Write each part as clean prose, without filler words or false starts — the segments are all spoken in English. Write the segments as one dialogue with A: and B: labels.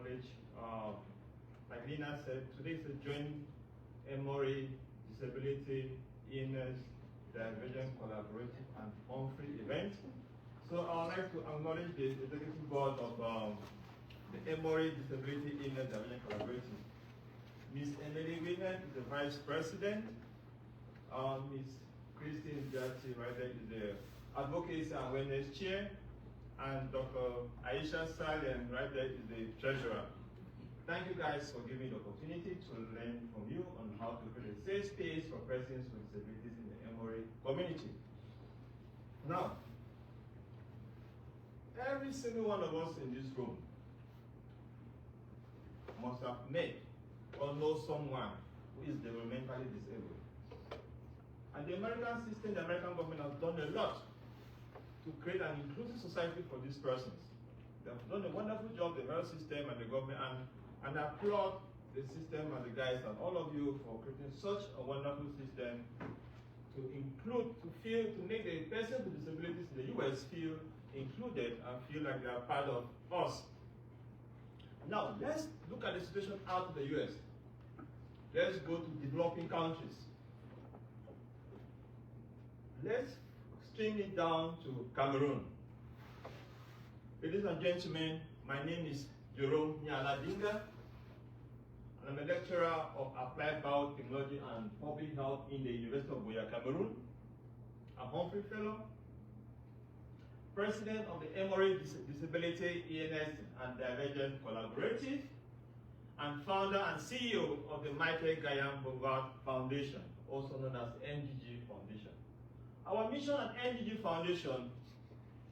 A: acknowledge, like Lina said, today is a joint Emory Disability, Illness, Divergent, Collaborative, and Humphrey event. So I would like to acknowledge the executive board of the Emory Disability, Illness, Divergent, Collaborative. Ms. Emily Winner is the vice president. Ms. Christine Jati, right there, is the advocacy and awareness chair. And Dr. Aisha Salian, right there, is the treasurer. Thank you guys for giving me the opportunity to learn from you on how to create a safe space for persons with disabilities in the Emory community. Now, every single one of us in this room must have met or know someone who is developmentally disabled. And the American system, the American government has done a lot to create an inclusive society for these persons. They have done a wonderful job, the health system and the government, and I applaud the system and the guys and all of you for creating such a wonderful system to include, to make the person with disabilities in the US feel included and feel like they are part of us. Now, let's look at the situation out of the US. Let's go to developing countries. Let's string it down to Cameroon. Ladies and gentlemen, my name is Jerome Nyaladinga, and I'm a lecturer of Applied Biotechnology and Public Health in the University of Buea, Cameroon. I'm Humphrey Fellow, president of the Emory Disability, ENS, and Divergent Collaborative, and founder and CEO of the Michael Gayam Bogart Foundation, also known as MGG Foundation. Our mission at MGG Foundation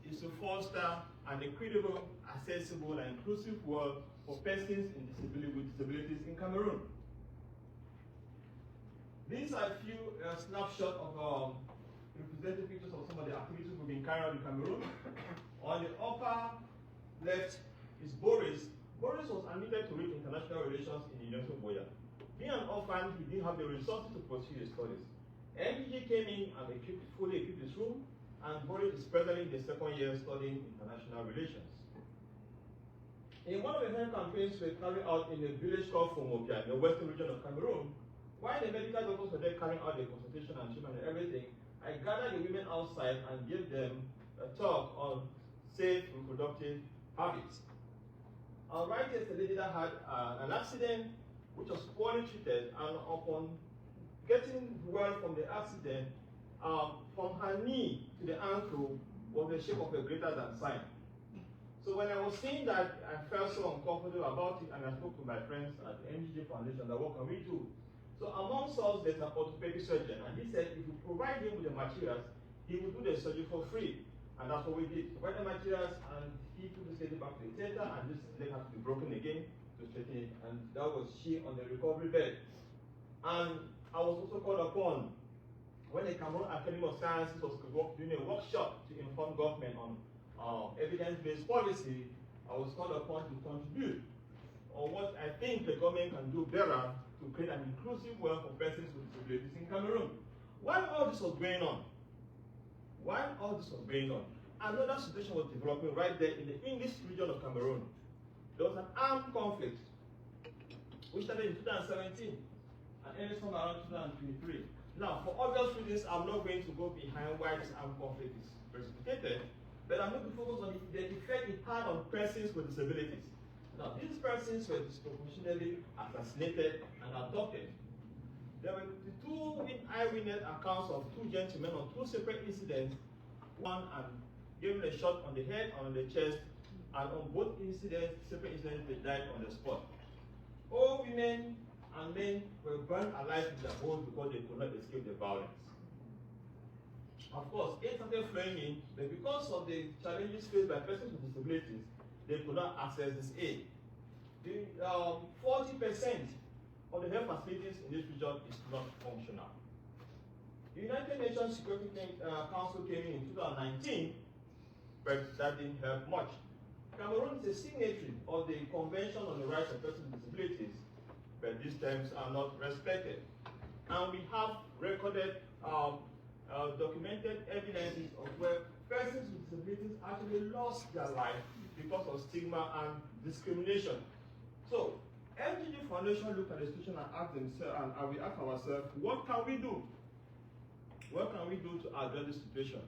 A: is to foster an equitable, accessible, and inclusive world for persons with disabilities in Cameroon. These are a few snapshots of representative pictures of some of the activities we've been carrying out in Cameroon. On the upper left is Boris. Boris was admitted to read international relations in the University of Buea. Being an orphan, he didn't have the resources to pursue his studies. MGG came in and fully equipped his room, and Boris is presently in the second year studying international relations. In one of the health campaigns we carried out in a village called Fomopia, in the western region of Cameroon, while the medical doctors were there carrying out the consultation and treatment and everything, I gathered the women outside and gave them a talk on safe reproductive habits. Right yesterday, I had an accident which was poorly treated, and upon getting well from the accident, from her knee to the ankle was the shape of a greater than sign. So when I was seeing that, I felt so uncomfortable about it, and I spoke to my friends at the MGG Foundation that what can we do? So amongst us, there's an orthopedic surgeon, and he said if you provide him with the materials, he will do the surgery for free. And that's what we did. Provide the materials, and he took this lady back to the theater, and this leg had to be broken again to straighten it, and that was she on the recovery bed. And I was also called upon when the Cameroon Academy of Sciences was doing a workshop to inform government on evidence-based policy. I was called upon to contribute on what I think the government can do better to create an inclusive world for persons with disabilities in Cameroon. While all this was going on, another situation was developing right there in the English region of Cameroon. There was an armed conflict which started in 2017. And ended somewhere around 2023. Now, for obvious reasons, I'm not going to go behind why this armed conflict is precipitated, but I'm going to focus on the effect it had on persons with disabilities. Now, these persons were disproportionately assassinated and abducted. There were the two eyewitness accounts of two gentlemen on two separate incidents. One gave a shot on the head and on the chest, and on both separate incidents, they died on the spot. All women and men were burned alive in their homes because they could not escape the violence. Of course, aid started flowing in, but because of the challenges faced by persons with disabilities, they could not access this aid. 40% of the health facilities in this region is not functional. The United Nations Security Council came in 2019, but that didn't help much. Cameroon is a signatory of the Convention on the Rights of Persons with Disabilities, but these terms are not respected. And we have recorded, documented evidences of where persons with disabilities actually lost their life because of stigma and discrimination. So, MGG Foundation looked at the situation and asked themselves, and we asked ourselves, what can we do? What can we do to address this situation?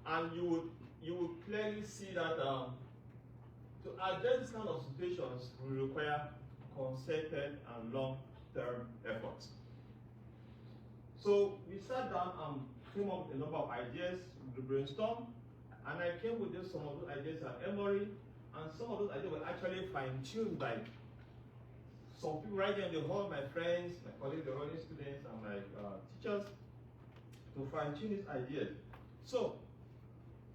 A: And you would clearly see that to address this kind of situations will require concerted and long-term efforts. So we sat down and came up with a number of ideas, we brainstormed, and I came with some of those ideas at Emory, and some of those ideas were actually fine-tuned by some people right there in the hall, my friends, my colleagues, the Rollins students, and my teachers, to fine-tune these ideas. So,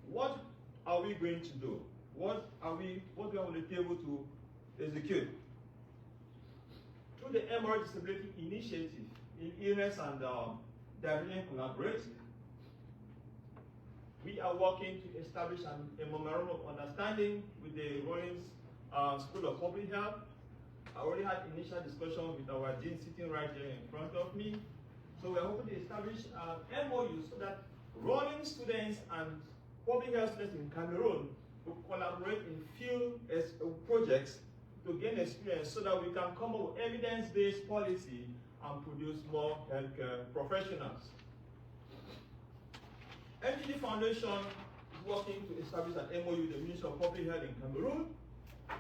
A: what are we going to do? What do we have on the table to execute? Through the Emory Disability Initiative in Illness and Divergent Collaborative, we are working to establish a memorandum of understanding with the Rollins School of Public Health. I already had initial discussion with our dean sitting right here in front of me. So we're hoping to establish an MOU so that Rollins students and public health students in Cameroon will collaborate in field projects to gain experience so that we can come up with evidence-based policy and produce more healthcare professionals. MGD Foundation is working to establish an MOU with the Ministry of Public Health in Cameroon.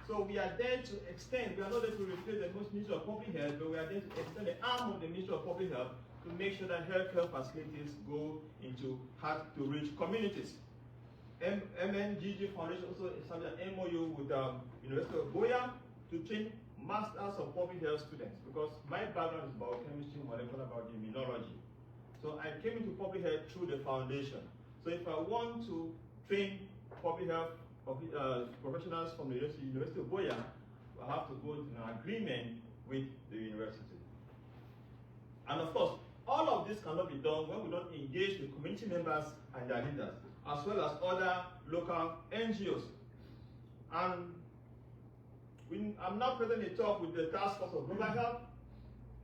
A: So we are there to extend, we are not there to replace the Ministry of Public Health, but we are there to extend the arm of the Ministry of Public Health to make sure that healthcare facilities go into hard-to-reach communities. MNGG Foundation also established an MOU with University of Goya to train Masters of Public Health students, because my background is biochemistry, molecular biology, immunology. So I came into public health through the foundation. So if I want to train public health professionals from the University of Goya, I have to go into an agreement with the university. And of course, all of this cannot be done when we don't engage the community members and their leaders, as well as other local NGOs. And I'm now present in talk with the Task Force of Global Health,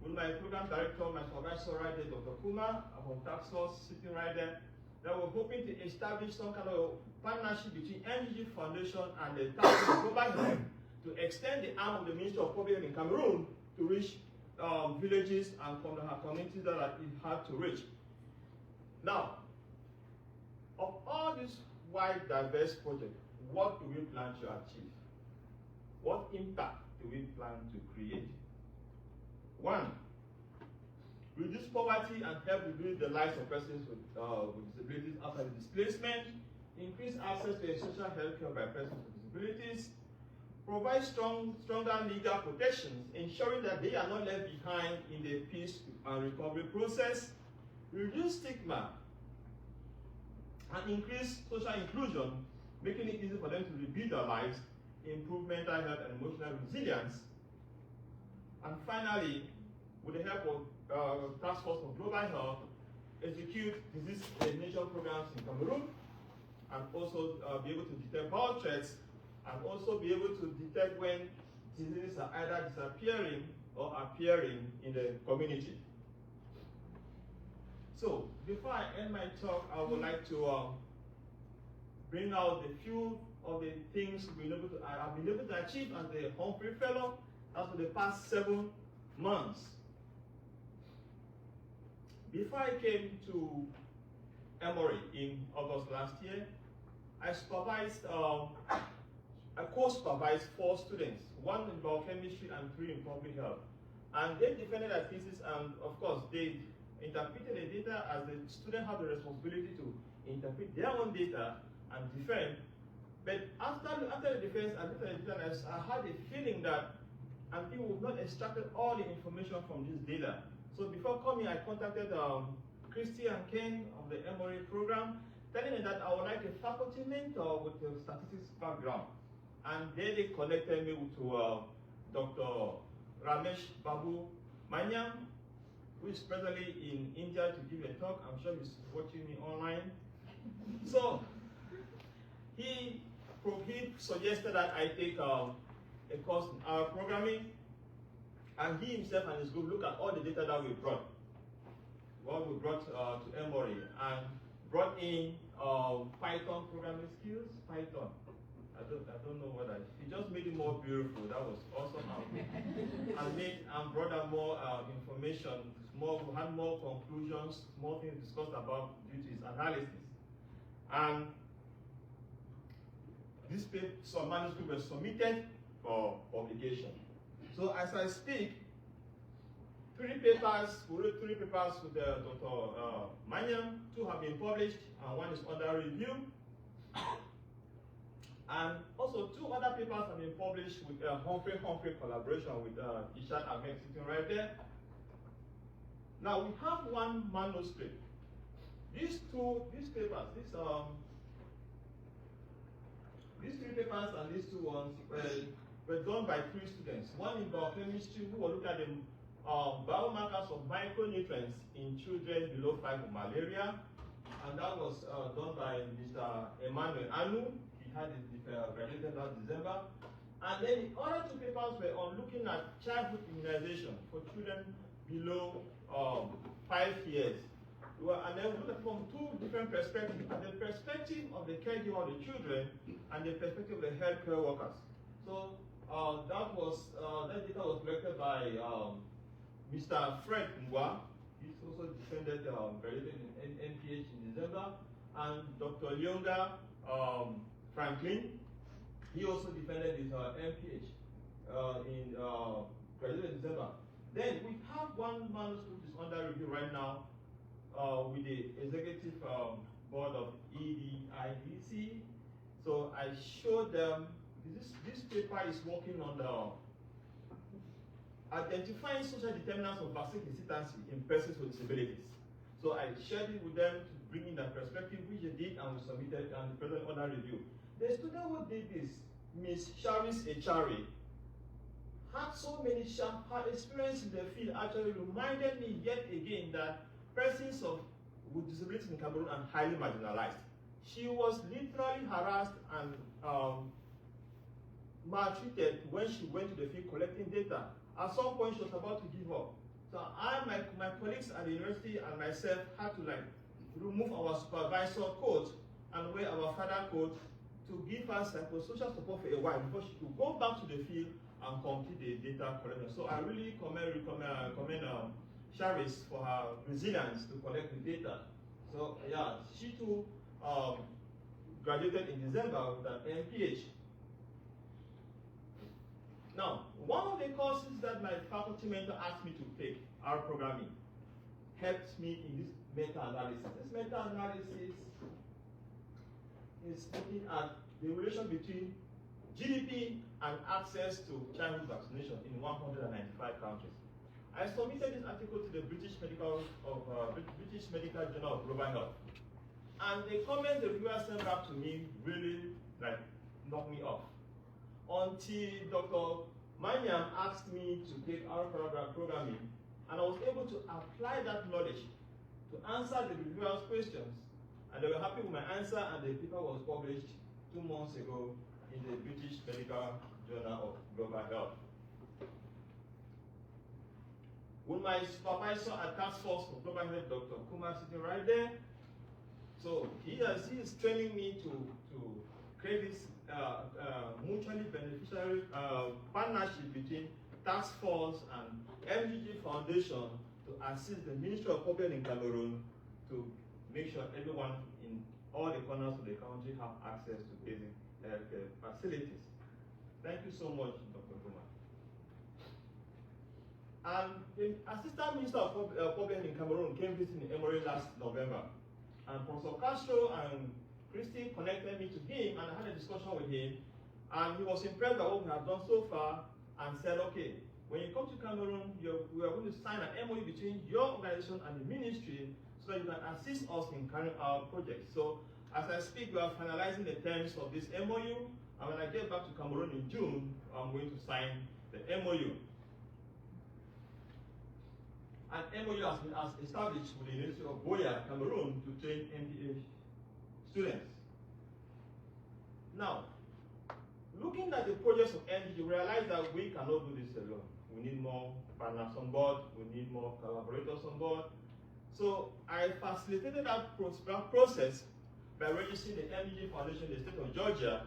A: with my program director, my supervisor right there, Dr. Kuma, from Task Force sitting right there, that we're hoping to establish some kind of partnership between MGG Foundation and the Task Force of Global Health to extend the arm of the Ministry of Public Health in Cameroon to reach villages and communities that are hard to reach. Now, of all these wide, diverse projects, what do we plan to achieve? What impact do we plan to create? 1, reduce poverty and help reduce the lives of persons with disabilities after displacement, increase access to essential health care by persons with disabilities, provide stronger legal protections, ensuring that they are not left behind in the peace and recovery process, reduce stigma, and increase social inclusion, making it easy for them to rebuild their lives, improve mental health and emotional resilience. And finally, with the help of Task Force for Global Health, execute disease elimination programs in Cameroon, and also be able to detect bio threats, and also be able to detect when diseases are either disappearing or appearing in the community. So, before I end my talk, I would like to bring out a few of the things I've been able to achieve as the Humphrey Fellow as for the past 7 months. Before I came to Emory in August last year, I supervised, I co-supervised 4 students, 1 in biochemistry and 3 in public health. And they defended their thesis, and of course, they interpreted the data as the student had the responsibility to interpret their own data and defend. But after the defense and after the defense, I had a feeling that people would not extracted all the information from this data. So before coming, I contacted Christy and Ken of the Emory program, telling them that I would like a faculty mentor with a statistics background. And they connected me to Dr. Ramesh Babu Manyam, who is presently in India to give a talk. I'm sure he's watching me online. So he suggested that I take a course in our programming, and he himself and his group look at all the data that we brought, to Emory, and brought in Python programming skills, Python don't know what it just made it more beautiful. That was awesome. And brought out more information, had more conclusions, more things discussed about due to his analysis. And this some manuscript was submitted for publication. So as I speak, we wrote 3 papers with Dr. Maniam. 2 have been published, and 1 is under review. And also 2 other papers have been published with Humphrey collaboration with Ishad Ahmed sitting right there. Now we have 1 manuscript. These papers, these 3 papers and these 2 ones were done by 3 students. One in biochemistry, who will look at the biomarkers of micronutrients in children below 5 with malaria, and that was done by Mr. Emmanuel Anu. He had it graduated last December. And then the other 2 papers were on looking at childhood immunization for children below 5 years. And then we looked at it from 2 different perspectives: the perspective of the caregiver of the children and the perspective of the healthcare workers. So that data was collected by Mr. Fred Ngwa. He's also defended graduated in NPH in December, and Dr. Lyonga Franklin. He also defended his MPH in graduated in December. Then we have 1 manuscript is under review right now with the executive board of EDIDC. So I showed them this paper is working on the identifying social determinants of vaccine hesitancy in persons with disabilities. So I shared it with them to bring in that perspective, which they did, and we submitted and the present under review. The student who did this, Ms. Charis Echari, had so many her experience in the field actually reminded me yet again that persons with disabilities in Cameroon are highly marginalized. She was literally harassed and maltreated when she went to the field collecting data. At some point, she was about to give up. So my colleagues at the university and myself had to remove our supervisor coat and wear our father coat to give her psychosocial support for a while before she could go back to the field and complete the data collection. So I really commend Charis for her resilience to collect the data. So yeah, she too graduated in December with an MPH. Now, one of the courses that my faculty mentor asked me to take, R programming, helped me in this meta-analysis. This meta-analysis is looking at the relation between GDP and access to childhood vaccination in 195 countries. I submitted this article to the British Medical Journal of Global Health, and the comments the reviewers sent back to me really knocked me off. Until Dr. Maniam asked me to take our programming, and I was able to apply that knowledge to answer the reviewers' questions, and they were happy with my answer, and the paper was published 2 months ago in the British Medical Journal of Global Health. With my supervisor at Task Force for Global Health, Dr. Kumar, sitting right there. So he is training me to create this mutually beneficial partnership between Task Force and MGG Foundation to assist the Ministry of Public Health in Cameroon to make sure everyone in all the corners of the country have access to basic healthcare facilities. Thank you so much, Dr. Kumar. And the Assistant Minister of Public Health in Cameroon came visiting Emory last November. And Professor Castro and Christy connected me to him, and I had a discussion with him. And he was impressed by what we have done so far and said, okay, when you come to Cameroon, we are going to sign an MOU between your organization and the ministry so that you can assist us in carrying out projects. So as I speak, we are finalizing the terms of this MOU. And when I get back to Cameroon in June, I'm going to sign the MOU. An MOU has been established with the University of Boya, Cameroon, to train MPH students. Now, looking at the projects of MPH, we realize that we cannot do this alone. We need more partners on board. We need more collaborators on board. So I facilitated that process by registering the MPH Foundation in the state of Georgia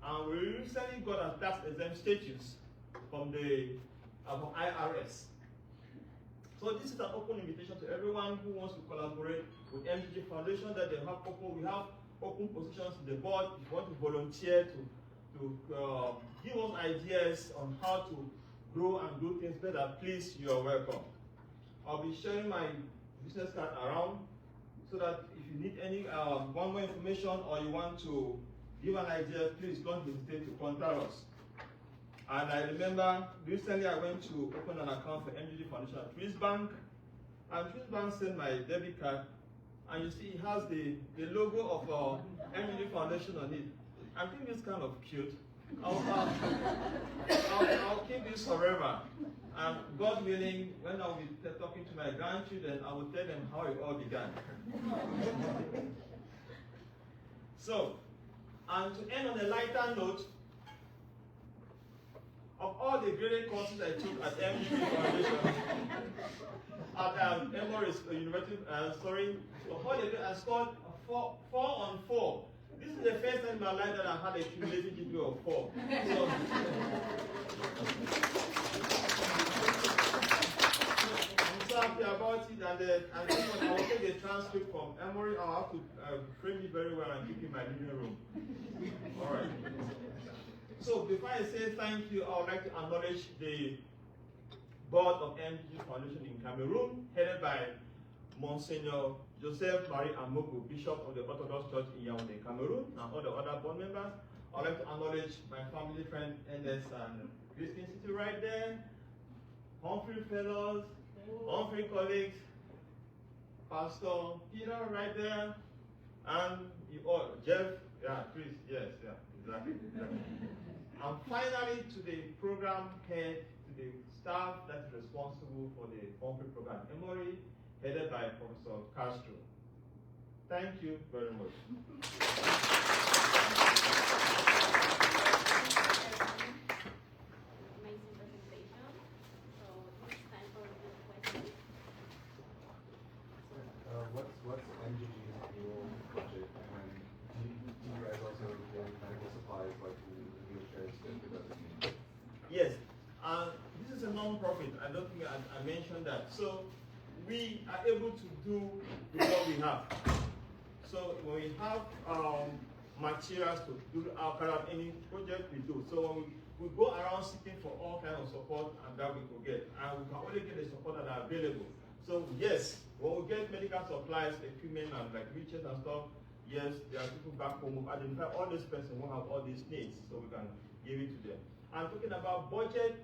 A: And we recently got a tax exempt status from the IRS. So this is an open invitation to everyone who wants to collaborate with MGG Foundation. That they have we have open positions in the board. If you want to volunteer to give us ideas on how to grow and do things better, please, you are welcome. I'll be sharing my business card around so that if you need any one more information or you want to give an idea, please don't hesitate to contact us. And I remember recently I went to open an account for MGG Foundation at Twins Bank, and Twins Bank sent my debit card, and you see it has the logo of MGG Foundation on it. I think it's kind of cute. I'll keep this forever. And God willing, when I'll be talking to my grandchildren, I will tell them how it all began. So, and to end on a lighter note, of all the graded courses I took at MGP Foundation, at Emory University, of all the I scored 4 on 4. This is the first time in my life that I had a cumulative GPA of 4. So, I'm so happy about it, and I will take the transcript from Emory. I'll have to frame it very well and keep it in my living room. All right. So before I say thank you, I would like to acknowledge the board of MGG Foundation in Cameroon, headed by Monsignor Joseph Marie Amogo, Bishop of the Orthodox Church in Yaoundé, Cameroon, and all the other board members. I would like to acknowledge my family friend Ernest and Christine City right there, Humphrey fellows, Humphrey colleagues, Pastor Peter right there, and you all, Jeff, yeah, Chris, yes, yeah, exactly. And finally, to the program head, to the staff that is responsible for the Humphrey program, Emory, headed by Professor Castro. Thank you very much.
B: Amazing presentation. So it's time for the questions.
C: What's MGG's annual budget, and do you guys also get medical supplies like wheelchairs if it doesn't need?
A: Yes, this is a non-profit. I don't think I mentioned that. So we are able to do with what we have. So when we have materials to do carry out any project, we do. So when we go around seeking for all kinds of support, and that we could get, and we can only get the support that are available. So yes, when we get medical supplies, equipment, and like wheelchairs and stuff, yes, there are people back home who identify all these persons who have all these needs, so we can give it to them. And talking about budget,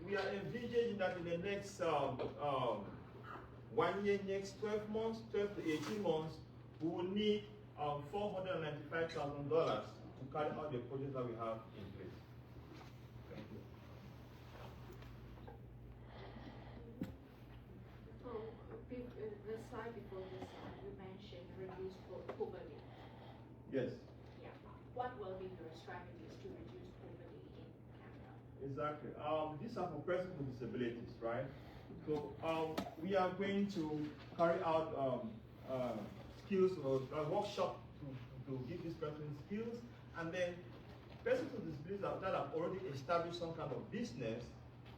A: we are envisaging that in the next 1 year, next 12 months, 12 to 18 months, we will need $495,000 to carry out the projects that we have in place. Thank you.
B: So the slide before this, you mentioned reduce poverty.
A: Yes.
B: Yeah. What will be your strategies to reduce poverty in Canada?
A: Exactly. These are for persons with disabilities, right? So we are going to carry out skills or a workshop to give these persons skills, and then persons with disabilities that have already established some kind of business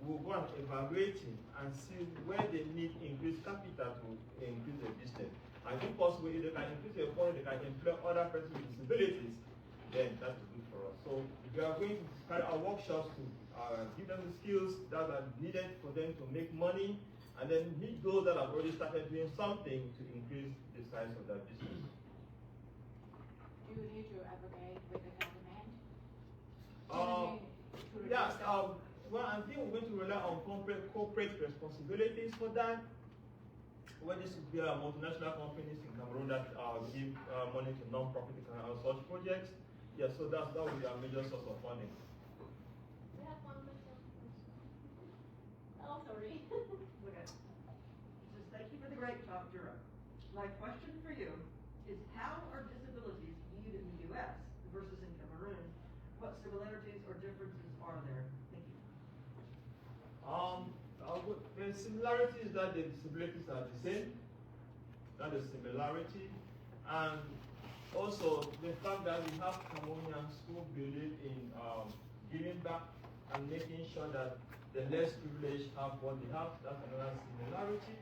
A: will go and evaluate it and see where they need increased capital to increase their business. And if possible, if they can increase their funding, they can employ other persons with disabilities, then that's good for us. So we are going to carry out workshops to give them the skills that are needed for them to make money, and then meet those that have already started doing something to increase the size of their business.
B: Do you need to advocate with the government?
A: Yes. Well, I think we're going to rely on corporate responsibilities for that. Well, this would be multinational companies in Cameroon that give money to non-profit such projects. Yeah, so that would be our major source of funding.
B: We have one question. Oh, sorry.
D: Okay. Just thank you for the great talk, Dura. My question for you is, how are disabilities viewed in the U.S. versus in Cameroon? What similarities or differences are there? Thank you.
A: The similarity is that the disabilities are the same. That is similarity. And Also, the fact that we have Cameroonians who believe in giving back and making sure that the less privileged have what they have, that's another similarity.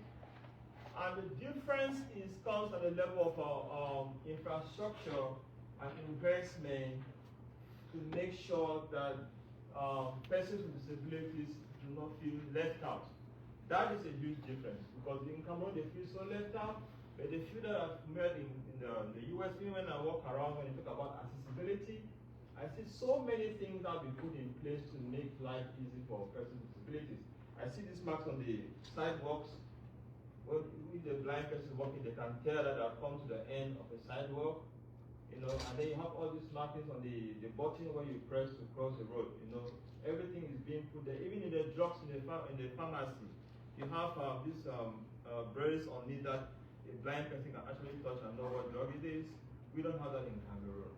A: And the difference comes at the level of infrastructure and investment to make sure that persons with disabilities do not feel left out. That is a huge difference because in Cameroon they feel so left out, but they feel that I've met in the US, even when I walk around, when you talk about accessibility, I see so many things that we put in place to make life easy for persons with disabilities. I see these marks on the sidewalks. Well, with the blind person walking, they can tell that I've come to the end of the sidewalk, and then you have all these markings on the button where you press to cross the road, everything is being put there. Even in the drugs in the pharmacy, you have these braces on it that a blind person can actually touch and know what drug it is. We don't have that in Cameroon.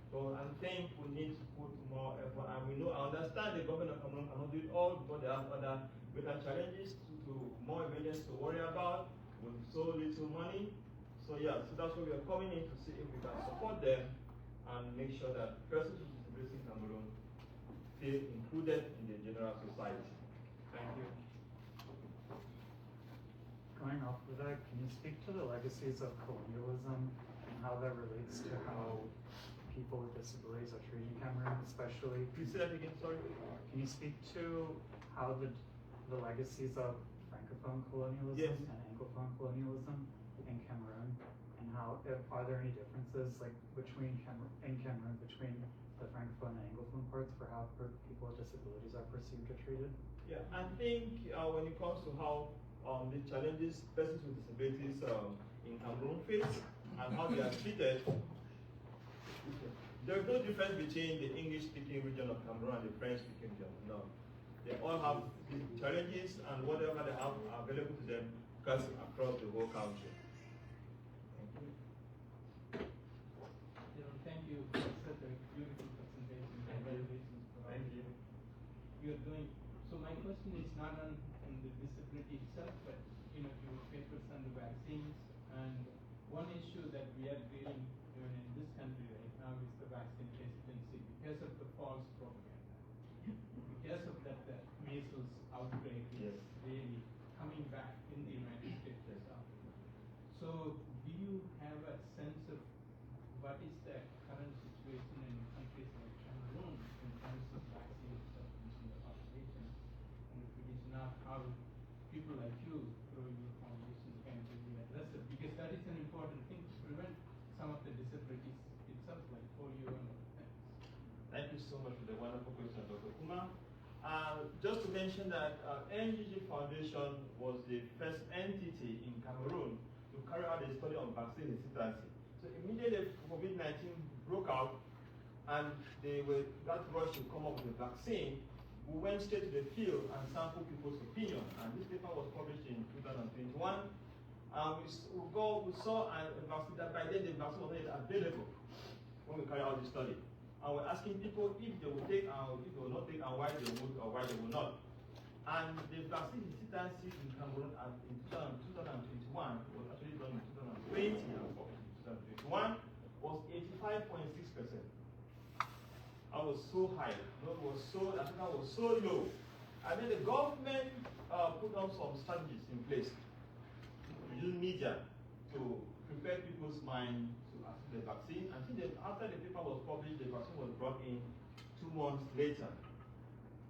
A: So I think we need to put more effort, and I understand the government of Cameroon cannot do it all because they have other greater challenges to more emergencies to worry about with so little money. So yeah, so that's why we are coming in to see if we can support them and make sure that persons with disabilities in Cameroon feel included in the general society. Thank you.
E: Going off of that, can you speak to the legacies of colonialism and how that relates to how people with disabilities are treated in Cameroon, especially?
A: Please say that again, sorry.
E: Can you speak to how the legacies of Francophone colonialism
A: Yes.
E: and Anglophone colonialism in Cameroon, and how are there any differences between Cameroon between the Francophone and Anglophone parts for how people with disabilities are perceived or treated?
A: Yeah, I think when it comes to how the challenges persons with disabilities in Cameroon face and how they are treated, there is no difference between the English-speaking region of Cameroon and the French-speaking region. No, they all have these challenges, and whatever they have available to them cuts across the whole country. Thank you.
F: Thank you for such a beautiful presentation. Congratulations for all you're doing. So my question is not on the disability itself, but your papers on the vaccines. And one issue that we are dealing even in this country right now is the vaccine hesitancy because of the false propaganda. Because of that, the measles outbreak is really coming back in the United States as well. So do you have a sense of what is the current situation in countries like Cameroon in terms of vaccine acceptance in the population? And if it is not, how people like you through your foundation can really address it? Because that is an important thing to prevent some of the disabilities itself, like polio and other things.
A: Thank you so much for the wonderful question, Dr. Kumar. Just to mention that NGG Foundation was the first entity in Cameroon to carry out a study on vaccine hesitancy. So immediately COVID-19 broke out and they were that rush to come up with a vaccine, we went straight to the field and sampled people's opinion. And this paper was published in 2021. We saw a vaccine that by then the vaccine was not available when we carried out the study. And we're asking people if they will take and if they will not take and why they would or why they will not. And the vaccine hesitancy in Cameroon in 2021 was actually done in 2020 and 2021 was 85.6%. I was so high. Africa was so low. And then the government put on some strategies in place to use media to prepare people's mind to accept the vaccine. I think that after the paper was published, the vaccine was brought in 2 months later.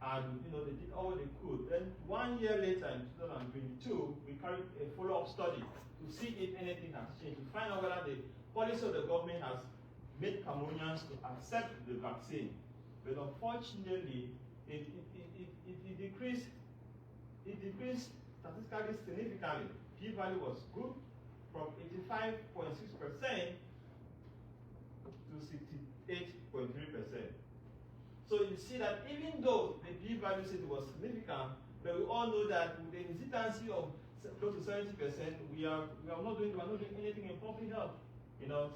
A: And they did all they could. Then 1 year later, in 2022, we carried a follow-up study to see if anything has changed, to find out whether the policy of the government has made Cameroonians to accept the vaccine. But unfortunately, it decreased statistically significantly. P-value was good from 85.6% to 68.3%. So you see that even though the p-value said it was significant, but we all know that with the hesitancy of close to 70%, we are not doing anything in public health.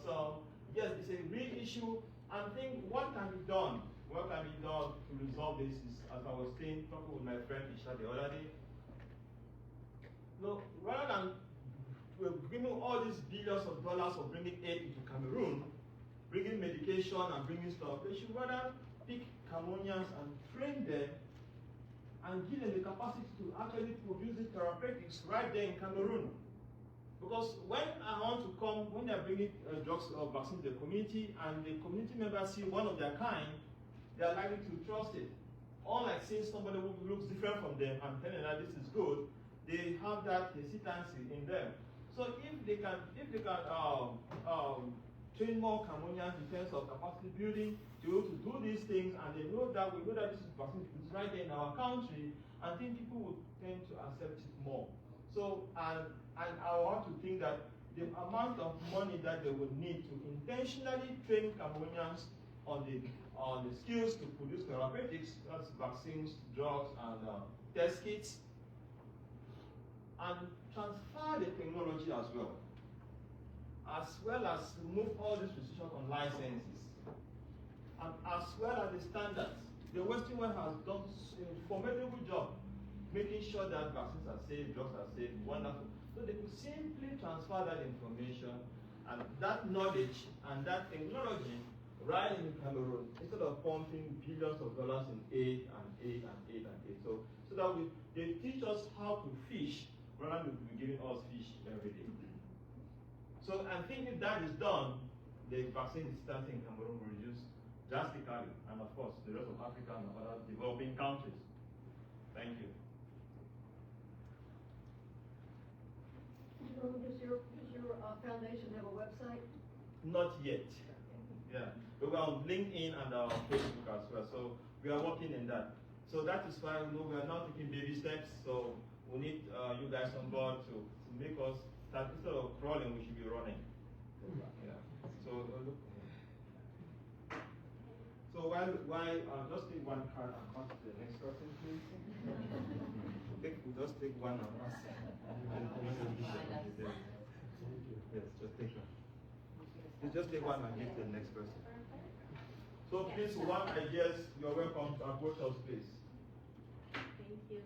A: So yes, it's a real issue. And I think what can be done to resolve this is, as I was saying, talking with my friend Isha the other day. Rather than giving all these billions of dollars of bringing aid into Cameroon, bringing medication and bringing stuff. They should rather pick Cameroonians and train them and give them the capacity to actually produce the therapeutics right there in Cameroon. Because when I want to come, when they're bringing drugs or vaccines to the community and the community members see one of their kind, they are likely to trust it. Unlike seeing somebody who looks different from them and telling them that this is good, they have that hesitancy in them. So if they can train more Cameroonians in terms of capacity building to be able to do these things, and they know that we know that this is vaccine is right there in our country, I think people would tend to accept it more. So and I want to think that the amount of money that they would need to intentionally train Cameroonians on the skills to produce therapeutics, that's vaccines, drugs, and test kits, and transfer the technology as well as remove all these restrictions on licenses, and as well as the standards. The Western world has done a formidable job making sure that vaccines are safe, drugs are safe, wonderful. So they could simply transfer that information and that knowledge and that technology right in Cameroon, instead of pumping billions of dollars in aid and aid and aid and aid. So that they teach us how to fish rather than giving us fish every day. So I think if that is done, the vaccine resistance in Cameroon will reduce drastically, and of course the rest of Africa and other developing countries. Thank you.
D: Does your foundation have a website?
A: Not yet. Yeah, we are on LinkedIn and Facebook as well. So we are working in that. So that is why we are now taking baby steps. So we need you guys on board to make us start. Instead of crawling, we should be running. Yeah. So while just take one card and pass to the next person, please. Just take one and pass. Yes, just take one. You just take one and give to the next person. So please, one, I guess you're welcome to approach us, please.
B: Thank you.